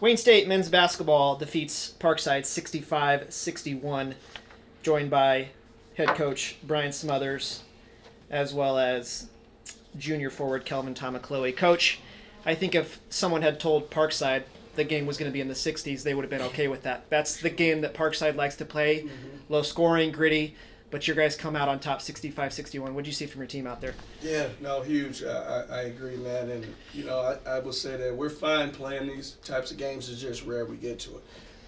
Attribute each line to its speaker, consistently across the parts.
Speaker 1: Wayne State men's basketball defeats Parkside 65-61, joined by head coach Bryan Smothers, as well as junior forward Kelvin Tamakloe. Coach, I think if someone had told Parkside the game was going to be in the 60s, they would have been okay with that. That's the game that Parkside likes to play, low scoring, gritty, but your guys come out on top 65-61. What did you see from your team out there?
Speaker 2: Yeah, no, huge. I agree, man. And, I will say that we're fine playing these types of games. It's just rare we get to it.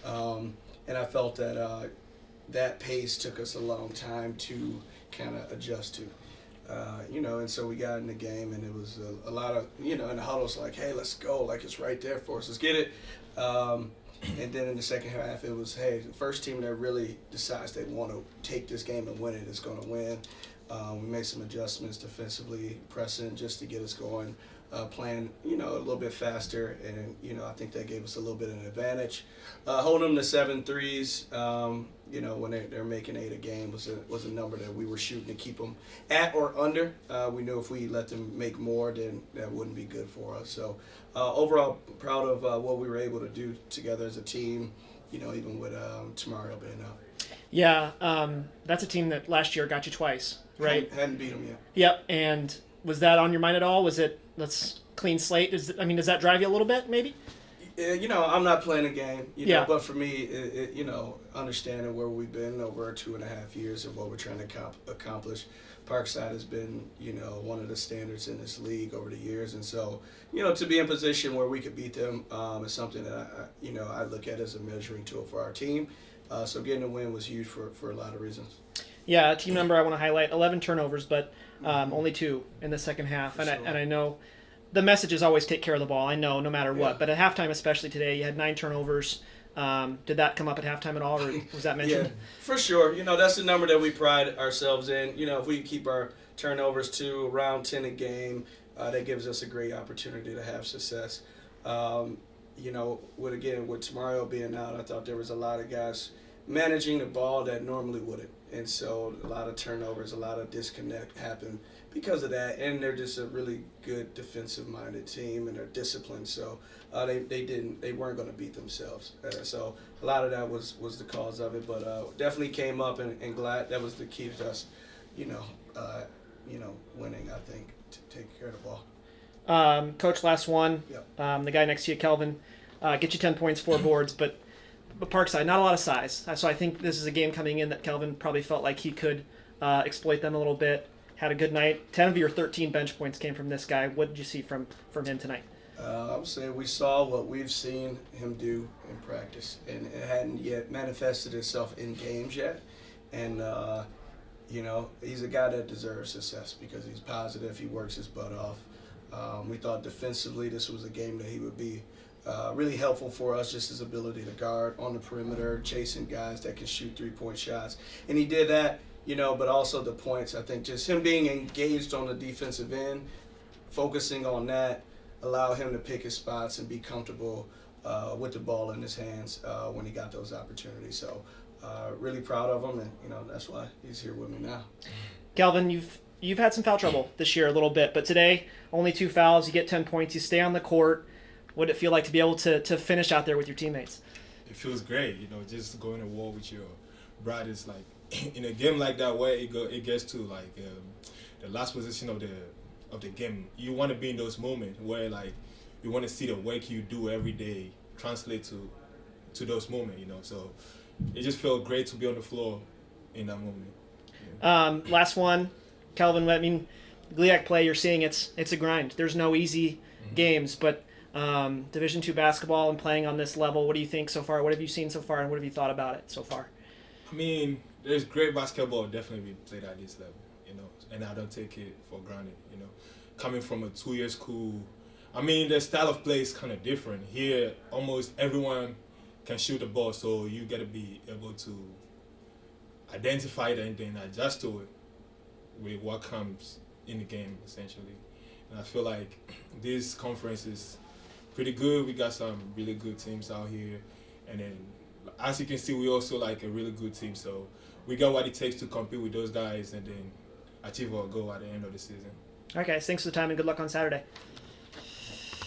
Speaker 2: And I felt that that pace took us a long time to kind of adjust to. And so we got in the game, and it was a lot of, in the huddles, like, hey, let's go. Like, it's right there for us. Let's get it. And then in the second half, it was, hey, the first team that really decides they want to take this game and win it is going to win. We made some adjustments defensively, pressing just to get us going, playing, a little bit faster. And, I think that gave us a little bit of an advantage. Holding them to 7 threes, when they're making 8 a game was a number that we were shooting to keep them at or under. We knew if we let them make more, then that wouldn't be good for us. So overall, proud of what we were able to do together as a team, even with Tamaro being out.
Speaker 1: Yeah, that's a team that last year got you twice, right?
Speaker 2: Hadn't beat them yet.
Speaker 1: Yep, and was that on your mind at all? Was it, let's clean slate? Does that drive you a little bit, maybe?
Speaker 2: I'm not playing a game,
Speaker 1: Yeah.
Speaker 2: But for me, understanding where we've been over 2.5 years and what we're trying to accomplish, Parkside has been, one of the standards in this league over the years. And so, to be in position where we could beat them is something that, I look at as a measuring tool for our team. So getting a win was huge for a lot of reasons.
Speaker 1: Yeah, a team number I want to highlight, 11 turnovers, but only 2 in the second half. And I know the message is always take care of the ball. I know, no matter what.
Speaker 2: Yeah.
Speaker 1: But at halftime, especially today, you had 9 turnovers. Did that come up at halftime at all, or was that mentioned?
Speaker 2: Yeah, for sure. That's the number that we pride ourselves in. If we keep our turnovers to around 10 a game, that gives us a great opportunity to have success. With Tamaro being out, I thought there was a lot of guys managing the ball that normally wouldn't. And so a lot of turnovers, a lot of disconnect happened because of that. And they're just a really good defensive-minded team, and they're disciplined. So they weren't going to beat themselves. So a lot of that was the cause of it. But definitely came up, and glad that was the key to us, winning, I think, to take care of the ball.
Speaker 1: Coach, last one.
Speaker 2: Yep.
Speaker 1: The guy next to you, Kelvin, get you 10 points, 4 boards, but Parkside, not a lot of size. So I think this is a game coming in that Kelvin probably felt like he could exploit them a little bit. Had a good night. 10 of your 13 bench points came from this guy. What did you see from him tonight?
Speaker 2: I would say we saw what we've seen him do in practice, and it hadn't yet manifested itself in games yet. And, he's a guy that deserves success because he's positive. He works his butt off. We thought defensively this was a game that he would be really helpful for us, just his ability to guard on the perimeter, chasing guys that can shoot 3-point shots. And he did that, but also the points. I think just him being engaged on the defensive end, focusing on that, allow him to pick his spots and be comfortable with the ball in his hands when he got those opportunities. So really proud of him, and, that's why he's here with me now.
Speaker 1: Kelvin, you've had some foul trouble this year a little bit, but today only 2 fouls. You get 10 points. You stay on the court. What did it feel like to be able to finish out there with your teammates?
Speaker 3: It feels great, just going to war with your brothers. Like in a game like that, where it gets to like the last position of the game, you want to be in those moments where like you want to see the work you do every day translate to those moments. So it just felt great to be on the floor in that moment. Yeah.
Speaker 1: Last one, Kelvin. GLIAC play, you're seeing it's a grind. There's no easy games, but Division II basketball and playing on this level, what do you think so far? What have you seen so far, and what have you thought about it so far?
Speaker 3: There's great basketball definitely being played at this level, and I don't take it for granted, Coming from a 2-year school, the style of play is kind of different. Here, almost everyone can shoot the ball, so you got to be able to identify it and then adjust to it with what comes in the game, essentially. And I feel like this conference is pretty good. We got some really good teams out here, and then as you can see, we also like a really good team. So we got what it takes to compete with those guys and then achieve our goal at the end of the season.
Speaker 1: All right, guys. Thanks for the time and good luck on Saturday.